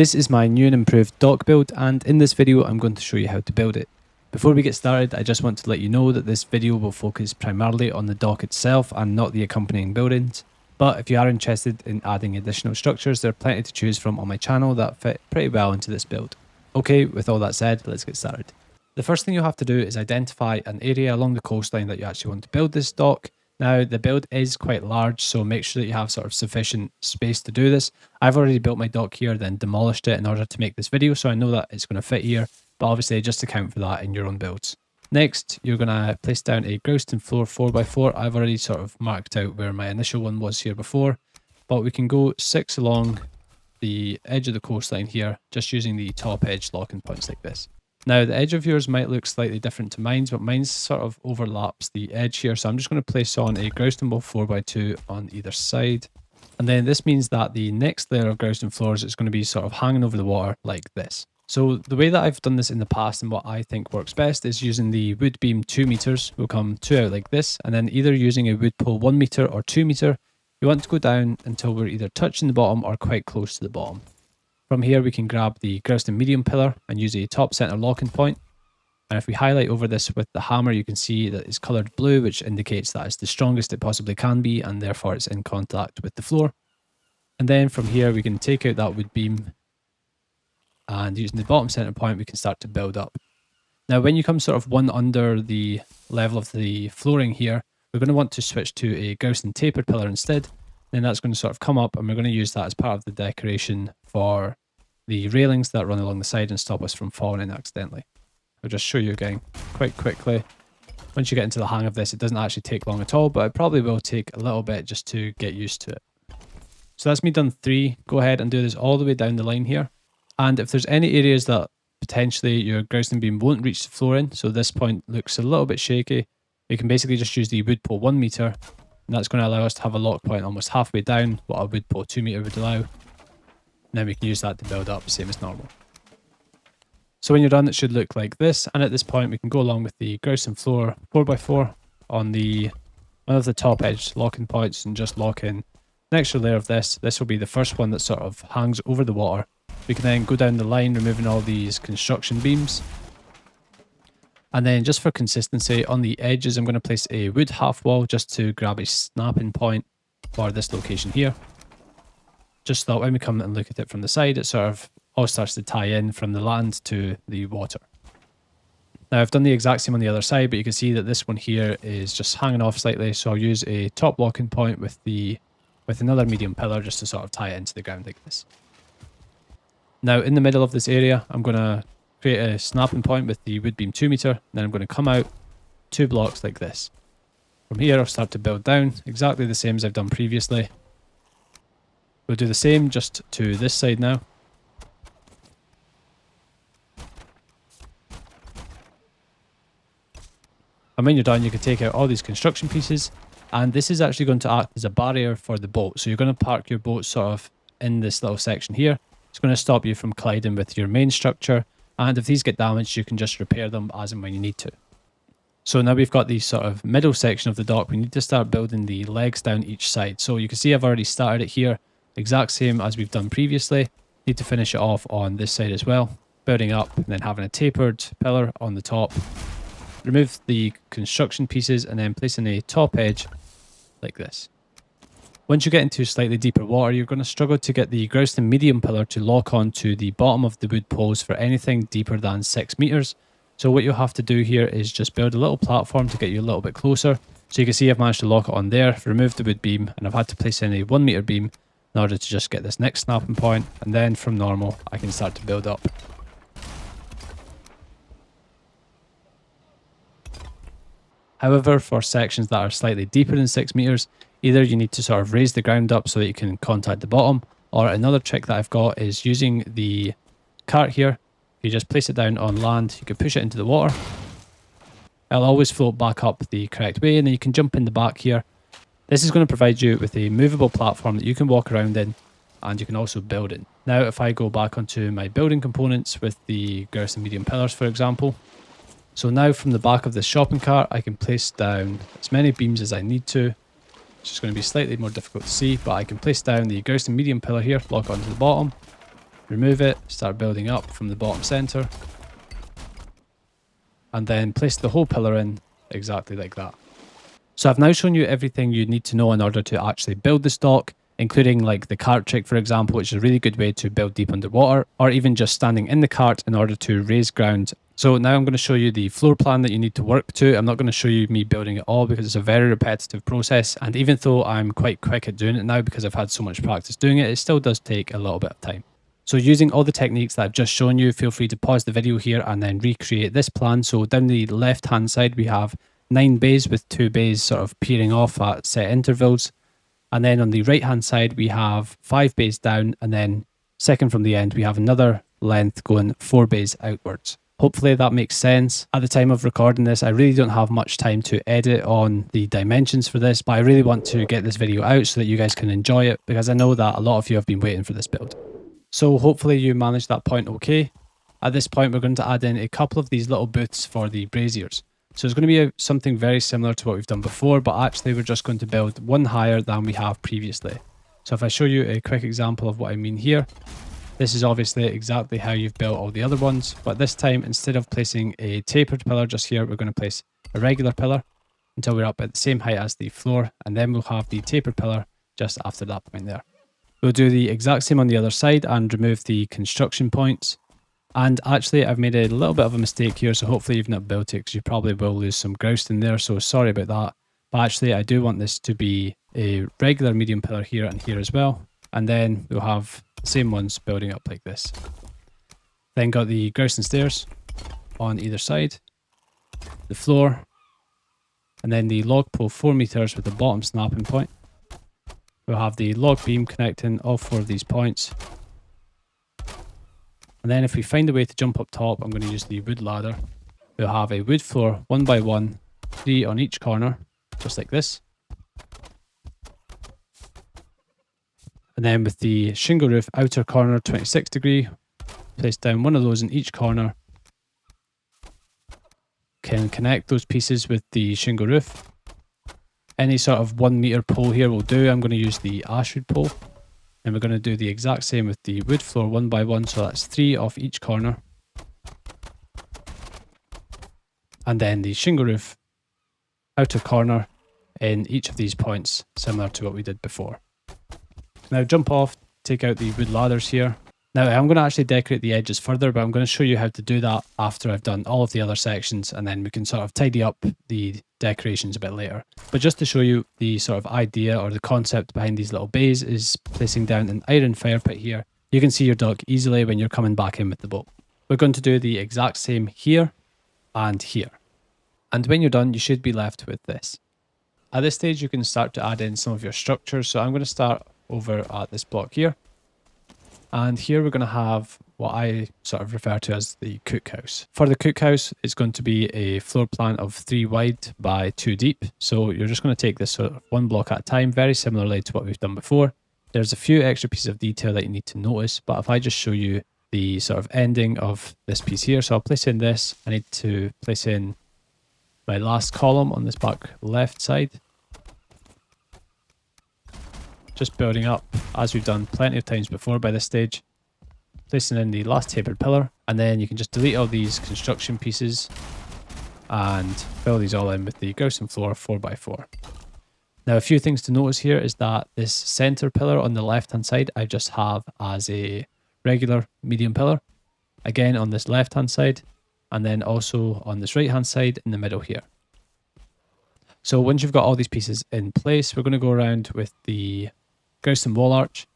This is my new and improved dock build, and in this video I'm going to show you how to build it. Before we get started, I just want to let you know that this video will focus primarily on the dock itself and not the accompanying buildings. But if you are interested in adding additional structures, there are plenty to choose from on my channel that fit pretty well into this build. Okay, with all that said, let's get started. The first thing you'll have to do is identify an area along the coastline that you actually want to build this dock. Now, the build is quite large, so make sure that you have sort of sufficient space to do this. I've already built my dock here, then demolished it in order to make this video, so I know that it's going to fit here, but obviously just account for that in your own builds. Next, you're going to place down a grausten floor 4x4. I've already sort of marked out where my initial one was here before, but we can go 6 along the edge of the coastline here, just using the top edge locking points like this. Now, the edge of yours might look slightly different to mine's, but mine's sort of overlaps the edge here. So I'm just going to place on a grausten wall 4x2 on either side. And then this means that the next layer of grausten floors is going to be sort of hanging over the water like this. So the way that I've done this in the past and what I think works best is using the wood beam 2 meters. We'll come 2 out like this, and then either using a wood pole 1 meter or 2 meter. You want to go down until we're either touching the bottom or quite close to the bottom. From here, we can grab the grausten medium pillar and use a top center locking point. And if we highlight over this with the hammer, you can see that it's colored blue, which indicates that it's the strongest it possibly can be, and therefore it's in contact with the floor. And then from here, we can take out that wood beam, and using the bottom center point, we can start to build up. Now, when you come sort of one under the level of the flooring here, we're going to want to switch to a grausten tapered pillar instead. Then that's going to sort of come up, and we're going to use that as part of the decoration for the railings that run along the side and stop us from falling in accidentally. I'll just show you again quite quickly. Once you get into the hang of this, it doesn't actually take long at all, but it probably will take a little bit just to get used to it. So that's me done 3. Go ahead and do this all the way down the line here. And if there's any areas that potentially your grausten beam won't reach the floor in, so this point looks a little bit shaky, you can basically just use the wood pole 1 meter, and that's going to allow us to have a lock point almost halfway down what a wood pole 2 meter would allow. And then we can use that to build up, same as normal. So when you're done, it should look like this. And at this point, we can go along with the grausten floor 4x4 on one of the top edge locking points and just lock in an extra layer of this. This will be the first one that sort of hangs over the water. We can then go down the line, removing all these construction beams. And then just for consistency, on the edges, I'm going to place a wood half wall just to grab a snapping point for this location here. Just so that when we come and look at it from the side, it sort of all starts to tie in from the land to the water. Now, I've done the exact same on the other side, but you can see that this one here is just hanging off slightly. So I'll use a top locking point with another medium pillar just to sort of tie it into the ground like this. Now, in the middle of this area, I'm going to create a snapping point with the wood beam 2 meter. Then I'm going to come out 2 blocks like this. From here, I'll start to build down exactly the same as I've done previously. We'll do the same just to this side now. And when you're done, you can take out all these construction pieces. And this is actually going to act as a barrier for the boat. So you're going to park your boat sort of in this little section here. It's going to stop you from colliding with your main structure. And if these get damaged, you can just repair them as and when you need to. So now we've got the sort of middle section of the dock. We need to start building the legs down each side. So you can see I've already started it here. Exact same as we've done previously. Need to finish it off on this side as well. Building up and then having a tapered pillar on the top. Remove the construction pieces and then place in a top edge like this. Once you get into slightly deeper water, you're going to struggle to get the grausten medium pillar to lock onto the bottom of the wood poles for anything deeper than 6 meters. So what you'll have to do here is just build a little platform to get you a little bit closer. So you can see I've managed to lock it on there, remove the wood beam, and I've had to place in a 1 meter beam in order to just get this next snapping point, and then from normal I can start to build up. However, for sections that are slightly deeper than 6 meters, either you need to sort of raise the ground up so that you can contact the bottom, or another trick that I've got is using the cart here. You just place it down on land, you can push it into the water. It'll always float back up the correct way, and then you can jump in the back here. This is going to provide you with a movable platform that you can walk around in, and you can also build in. Now, if I go back onto my building components with the grausten medium pillars, for example. So now from the back of this shopping cart, I can place down as many beams as I need to. It's just going to be slightly more difficult to see, but I can place down the grausten medium pillar here, lock onto the bottom. remove it, start building up from the bottom center, and then place the whole pillar in exactly like that. So I've now shown you everything you need to know in order to actually build this dock, including like the cart trick, for example, which is a really good way to build deep underwater, or even just standing in the cart in order to raise ground. So now I'm going to show you the floor plan that you need to work to. I'm not going to show you me building it all because it's a very repetitive process. And even though I'm quite quick at doing it now because I've had so much practice doing it, it still does take a little bit of time. So using all the techniques that I've just shown you, feel free to pause the video here and then recreate this plan. So down the left hand side, we have 9 bays with 2 bays sort of peering off at set intervals. And then on the right hand side, we have 5 bays down, and then second from the end, we have another length going 4 bays outwards. Hopefully that makes sense. At the time of recording this, I really don't have much time to edit on the dimensions for this, but I really want to get this video out so that you guys can enjoy it, because I know that a lot of you have been waiting for this build. So hopefully you managed that point okay. At this point, we're going to add in a couple of these little booths for the braziers. So it's going to be something very similar to what we've done before, but actually we're just going to build one higher than we have previously. So if I show you a quick example of what I mean here, this is obviously exactly how you've built all the other ones, but this time instead of placing a tapered pillar just here, we're going to place a regular pillar until we're up at the same height as the floor, and then we'll have the tapered pillar just after that point there. We'll do the exact same on the other side and remove the construction points. And actually, I've made a little bit of a mistake here, so hopefully you've not built it, because you probably will lose some grausten there, so sorry about that. But actually, I do want this to be a regular medium pillar here and here as well. And then we'll have the same ones building up like this. Then got the grausten stairs on either side, the floor, and then the log pole 4 meters with the bottom snapping point. We'll have the log beam connecting all 4 of these points. And then if we find a way to jump up top, I'm going to use the wood ladder. We'll have a wood floor 1 by 1, 3 on each corner, just like this. And then with the shingle roof outer corner 26 degree, place down 1 of those in each corner. Can connect those pieces with the shingle roof. Any sort of 1 meter pole here will do. I'm going to use the ashwood pole. And we're going to do the exact same with the wood floor 1 by 1, so that's 3 off each corner. And then the shingle roof outer corner in each of these points, similar to what we did before. Now jump off, take out the wood ladders here. Now I'm going to actually decorate the edges further, but I'm going to show you how to do that after I've done all of the other sections, and then we can sort of tidy up the decorations a bit later. But just to show you the sort of idea or the concept behind these little bays is placing down an iron fire pit here. You can see your dock easily when you're coming back in with the boat. We're going to do the exact same here and here. And when you're done, you should be left with this. At this stage, you can start to add in some of your structures. So I'm going to start over at this block here. And here we're going to have what I sort of refer to as the cookhouse. For the cookhouse, it's going to be a floor plan of 3 wide by 2 deep. So you're just going to take this sort of 1 block at a time, very similarly to what we've done before. There's a few extra pieces of detail that you need to notice, but if I just show you the sort of ending of this piece here, so I'll place in this, I need to place in my last column on this back left side. Just building up as we've done plenty of times before by this stage. Placing in the last tapered pillar, and then you can just delete all these construction pieces and fill these all in with the grausten floor 4x4. Now a few things to notice here is that this center pillar on the left hand side I just have as a regular medium pillar, again on this left hand side, and then also on this right hand side in the middle here. So once you've got all these pieces in place, we're going to go around with the grausten wall arch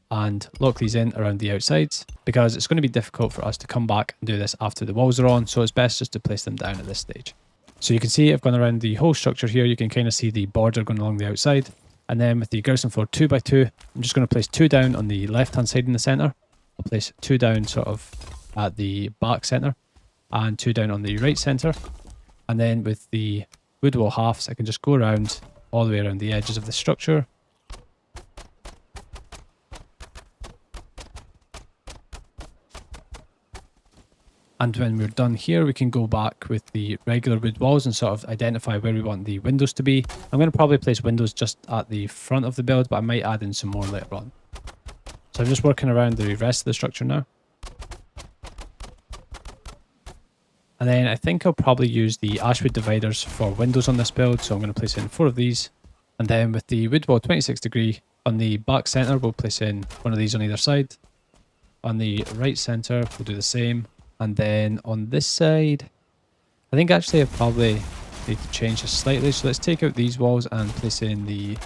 and lock these in around the outsides, because it's going to be difficult for us to come back and do this after the walls are on, so it's best just to place them down at this stage. So you can see I've gone around the whole structure here. You can kind of see the border going along the outside, and then with the grausten floor 2x2, I'm just going to place 2 down on the left hand side in the center. I'll place 2 down sort of at the back center and 2 down on the right center, and then with the wood wall halves I can just go around all the way around the edges of the structure. And when we're done here, we can go back with the regular wood walls and sort of identify where we want the windows to be. I'm going to probably place windows just at the front of the build, but I might add in some more later on. So I'm just working around the rest of the structure now. And then I think I'll probably use the ashwood dividers for windows on this build. So I'm going to place in 4 of these. And then with the wood wall 26 degree on the back center, we'll place in one of these on either side. On the right center, we'll do the same. And then on this side, I think actually I probably need to change this slightly. So let's take out these walls and place in the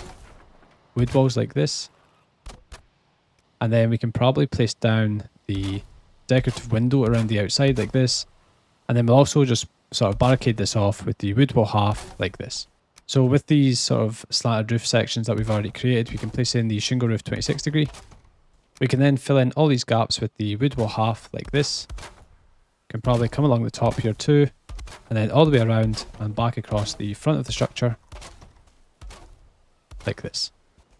wood walls like this. And then we can probably place down the decorative window around the outside like this. And then we'll also just sort of barricade this off with the wood wall half like this. So with these sort of slanted roof sections that we've already created, we can place in the shingle roof 26 degree. We can then fill in all these gaps with the wood wall half like this. Can probably come along the top here too, and then all the way around and back across the front of the structure like this.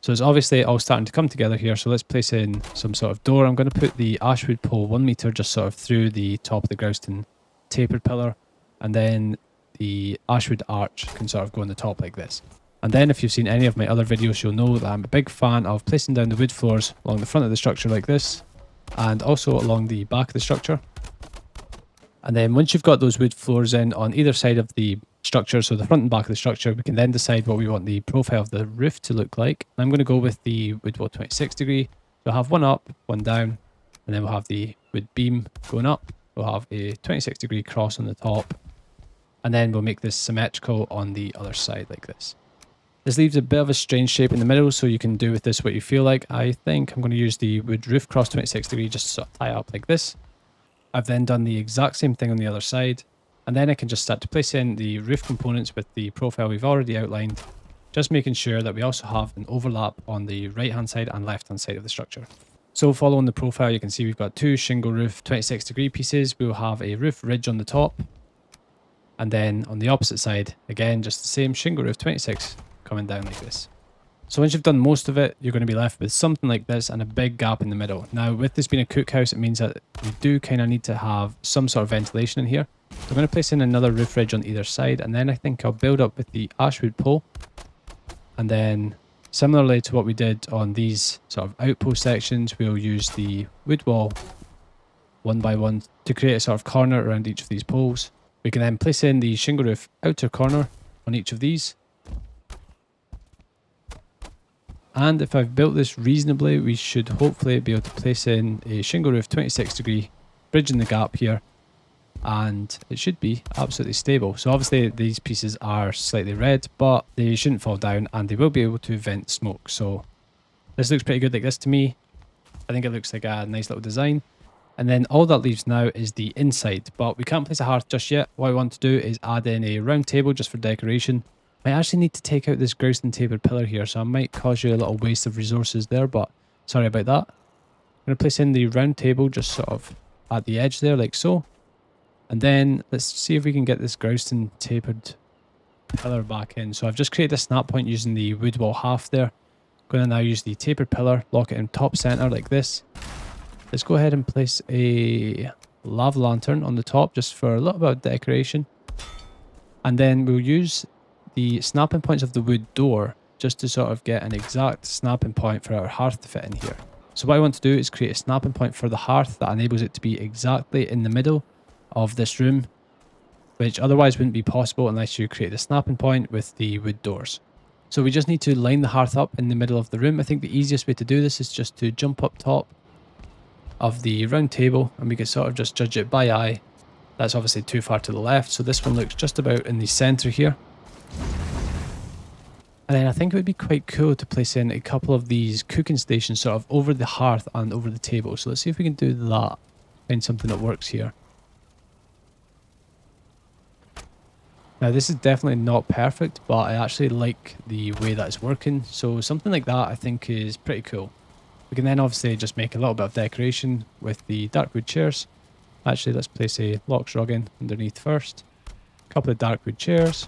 So it's obviously all starting to come together here. So let's place in some sort of door. I'm going to put the ashwood pole 1 meter just sort of through the top of the grausten tapered pillar, and then the ashwood arch can sort of go on the top like this. And then if you've seen any of my other videos, you'll know that I'm a big fan of placing down the wood floors along the front of the structure like this, and also along the back of the structure. And then once you've got those wood floors in on either side of the structure, so the front and back of the structure, we can then decide what we want the profile of the roof to look like. I'm going to go with the wood wall 26 degree. We'll have one up, one down, and then we'll have the wood beam going up. We'll have a 26 degree cross on the top, and then we'll make this symmetrical on the other side like this. This leaves a bit of a strange shape in the middle, so you can do with this what you feel like. I think I'm going to use the wood roof cross 26 degree just to sort of tie up like this. I've then done the exact same thing on the other side, and then I can just start to place in the roof components with the profile we've already outlined, just making sure that we also have an overlap on the right hand side and left hand side of the structure. So following the profile, you can see we've got 2 shingle roof 26 degree pieces. We'll have a roof ridge on the top, and then on the opposite side, again just the same shingle roof 26 coming down like this. So once you've done most of it, you're going to be left with something like this and a big gap in the middle. Now with this being a cookhouse, it means that we do kind of need to have some sort of ventilation in here. So I'm going to place in another roof ridge on either side, and then I think I'll build up with the ashwood pole. And then similarly to what we did on these sort of outpost sections, we'll use the wood wall 1 by 1 to create a sort of corner around each of these poles. We can then place in the shingle roof outer corner on each of these. And if I've built this reasonably, we should hopefully be able to place in a shingle roof 26 degree, bridging the gap here, and it should be absolutely stable. So obviously these pieces are slightly red, but they shouldn't fall down and they will be able to vent smoke. So this looks pretty good like this to me. I think it looks like a nice little design. And then all that leaves now is the inside, but we can't place a hearth just yet. What I want to do is add in a round table just for decoration. I actually need to take out this grausten tapered pillar here, so I might cause you a little waste of resources there, but sorry about that. I'm going to place in the round table just sort of at the edge there, like so. And then let's see if we can get this grausten tapered pillar back in. So I've just created a snap point using the wood wall half there. I'm going to now use the tapered pillar, lock it in top center like this. Let's go ahead and place a lava lantern on the top just for a little bit of decoration. And then we'll use the snapping points of the wood door just to sort of get an exact snapping point for our hearth to fit in here. So what I want to do is create a snapping point for the hearth that enables it to be exactly in the middle of this room, which otherwise wouldn't be possible unless you create a snapping point with the wood doors. So we just need to line the hearth up in the middle of the room. I think the easiest way to do this is just to jump up top of the round table, and we can sort of just judge it by eye. That's obviously too far to the left, so this one looks just about in the center here. And then I think it would be quite cool to place in a couple of these cooking stations sort of over the hearth and over the table. So let's see if we can do that. Find something that works here. Now this is definitely not perfect, but I actually like the way that it's working. So something like that I think is pretty cool. We can then obviously just make a little bit of decoration with the dark wood chairs. Actually, let's place a lox rug in underneath first. A couple of dark wood chairs.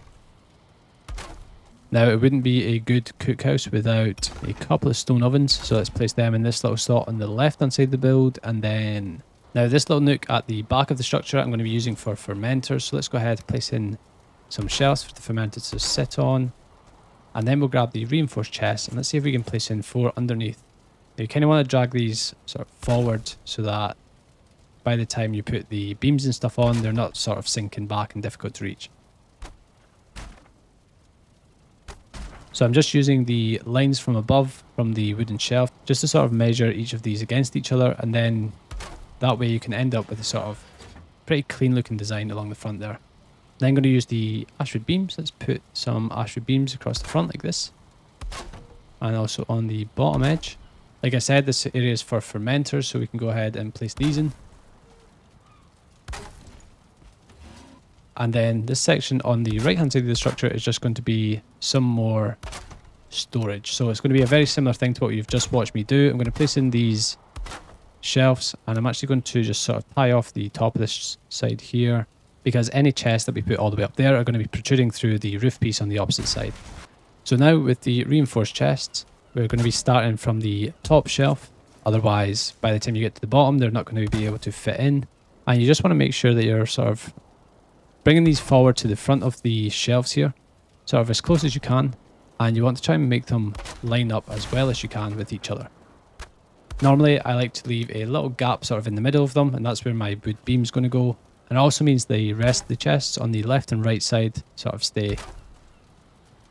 Now, it wouldn't be a good cookhouse without a couple of stone ovens, so let's place them in this little slot on the left-hand side of the build, and then... Now, this little nook at the back of the structure I'm going to be using for fermenters, so let's go ahead and place in some shelves for the fermenters to sit on, and then we'll grab the reinforced chest, and let's see if we can place in 4 underneath You kind of want to drag these sort of forward so that by the time you put the beams and stuff on, they're not sort of sinking back and difficult to reach. So I'm just using the lines from above from the wooden shelf just to sort of measure each of these against each other, and then that way you can end up with a sort of pretty clean looking design along the front there. Then I'm going to use the ashwood beams. Let's put some ashwood beams across the front like this, and also on the bottom edge. Like I said, this area is for fermenters, so we can go ahead and place these in. And then this section on the right hand side of the structure is just going to be some more storage. So it's going to be a very similar thing to what you've just watched me do. I'm going to place in these shelves, and I'm actually going to just sort of tie off the top of this side here, because any chests that we put all the way up there are going to be protruding through the roof piece on the opposite side. So now with the reinforced chests, we're going to be starting from the top shelf. Otherwise, by the time you get to the bottom, they're not going to be able to fit in. And you just want to make sure that you're sort of bringing these forward to the front of the shelves here, sort of as close as you can, and you want to try and make them line up as well as you can with each other. Normally, I like to leave a little gap sort of in the middle of them, and that's where my wood beam's going to go. And it also means the rest of the chests on the left and right side sort of stay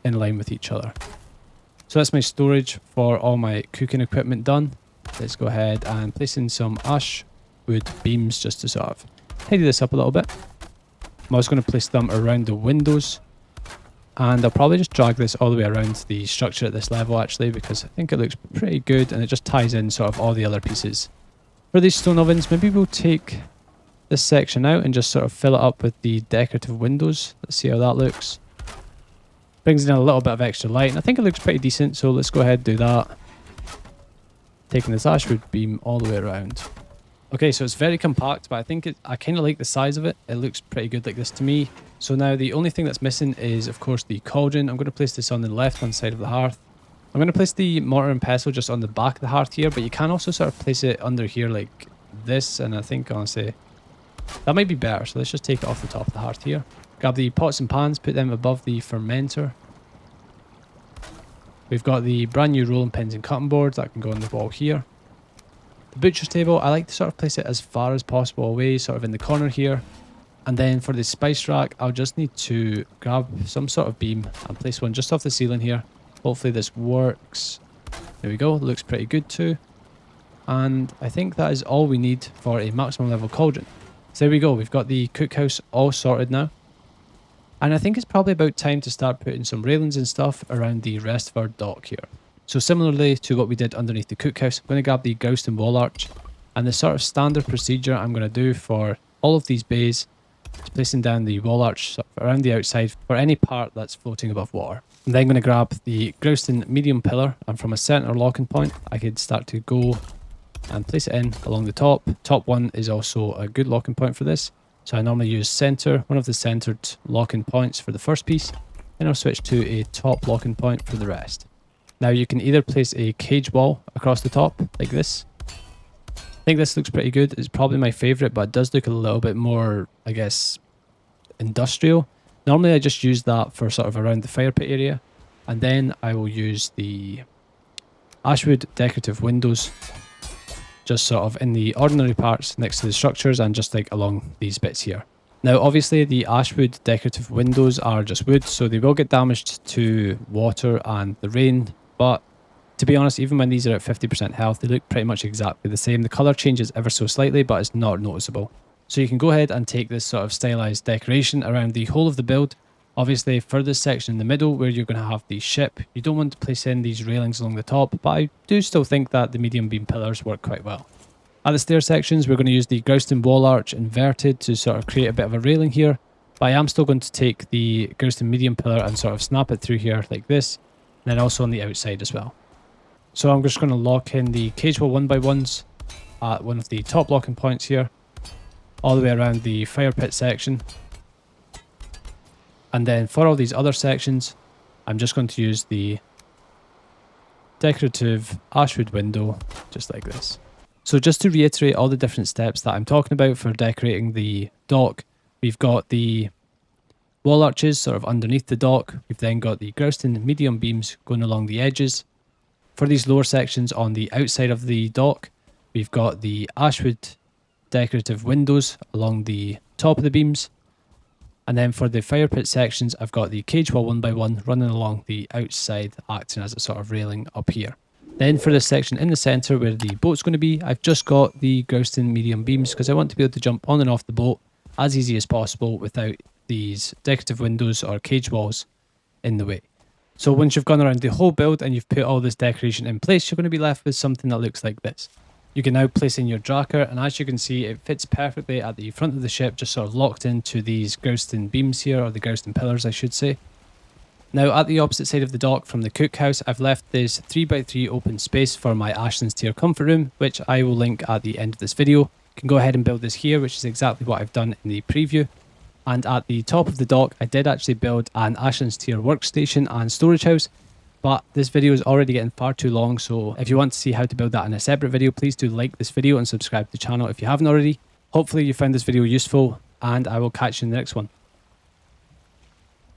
in line with each other. So that's my storage for all my cooking equipment done. Let's go ahead and place in some ash wood beams just to sort of tidy this up a little bit. I'm also going to place them around the windows, and I'll probably just drag this all the way around the structure at this level actually, because I think it looks pretty good and it just ties in sort of all the other pieces. For these stone ovens, maybe we'll take this section out and just sort of fill it up with the decorative windows. Let's see how that looks. Brings in a little bit of extra light, and I think it looks pretty decent, so let's go ahead and do that. Taking this ashwood beam all the way around. Okay, so it's very compact, but I think I kind of like the size of it. It looks pretty good like this to me. So now the only thing that's missing is, of course, the cauldron. I'm going to place this on the left-hand side of the hearth. I'm going to place the mortar and pestle just on the back of the hearth here, but you can also sort of place it under here like this, and I think, honestly, that might be better. So let's just take it off the top of the hearth here. Grab the pots and pans, put them above the fermenter. We've got the brand new rolling pins and cutting boards that can go on the wall here. The butcher's table, I like to sort of place it as far as possible away, sort of in the corner here. And then for the spice rack, I'll just need to grab some sort of beam and place one just off the ceiling here. Hopefully this works. There we go, looks pretty good too. And I think that is all we need for a maximum level cauldron. So there we go, we've got the cookhouse all sorted now. And I think it's probably about time to start putting some railings and stuff around the rest of our dock here. So similarly to what we did underneath the cookhouse, I'm going to grab the grausten wall arch, and the sort of standard procedure I'm going to do for all of these bays is placing down the wall arch around the outside for any part that's floating above water. I'm then going to grab the grausten medium pillar, and from a center locking point I could start to go and place it in along the top. Top one is also a good locking point for this. So I normally use center, one of the centered locking points for the first piece, then I'll switch to a top locking point for the rest. Now you can either place a cage wall across the top like this. I think this looks pretty good. It's probably my favorite, but it does look a little bit more, I guess, industrial. Normally I just use that for sort of around the fire pit area, and then I will use the ashwood decorative windows just sort of in the ordinary parts next to the structures and just like along these bits here. Now obviously the ashwood decorative windows are just wood, so they will get damaged to water and the rain, but to be honest, even when these are at 50% health, they look pretty much exactly the same. The colour changes ever so slightly, but it's not noticeable. So you can go ahead and take this sort of stylized decoration around the whole of the build. Obviously for this section in the middle where you're going to have the ship, you don't want to place in these railings along the top, but I do still think that the medium beam pillars work quite well. At the stair sections, we're going to use the grausten wall arch inverted to sort of create a bit of a railing here, but I am still going to take the grausten medium pillar and sort of snap it through here like this, and then also on the outside as well. So I'm just going to lock in the cage wall 1x1s at one of the top locking points here, all the way around the fire pit section. And then for all these other sections, I'm just going to use the decorative ashwood window just like this. So just to reiterate all the different steps that I'm talking about for decorating the dock, we've got the wall arches sort of underneath the dock. We've then got the grausten medium beams going along the edges. For these lower sections on the outside of the dock, we've got the ashwood decorative windows along the top of the beams. And then for the fire pit sections, I've got the cage wall 1x1 running along the outside, acting as a sort of railing up here. Then for this section in the centre where the boat's going to be, I've just got the grausten medium beams because I want to be able to jump on and off the boat as easy as possible without these decorative windows or cage walls in the way. So once you've gone around the whole build and you've put all this decoration in place, you're going to be left with something that looks like this. You can now place in your Drakkar, and as you can see, it fits perfectly at the front of the ship, just sort of locked into these grausten beams here, or the grausten pillars I should say. Now at the opposite side of the dock from the cookhouse, I've left this 3x3 open space for my ashlands-tier comfort room, which I will link at the end of this video. You can go ahead and build this here, which is exactly what I've done in the preview. And at the top of the dock, I did actually build an ashlands-tier workstation and storage house, but this video is already getting far too long, so if you want to see how to build that in a separate video, please do like this video and subscribe to the channel if you haven't already. Hopefully you found this video useful, and I will catch you in the next one.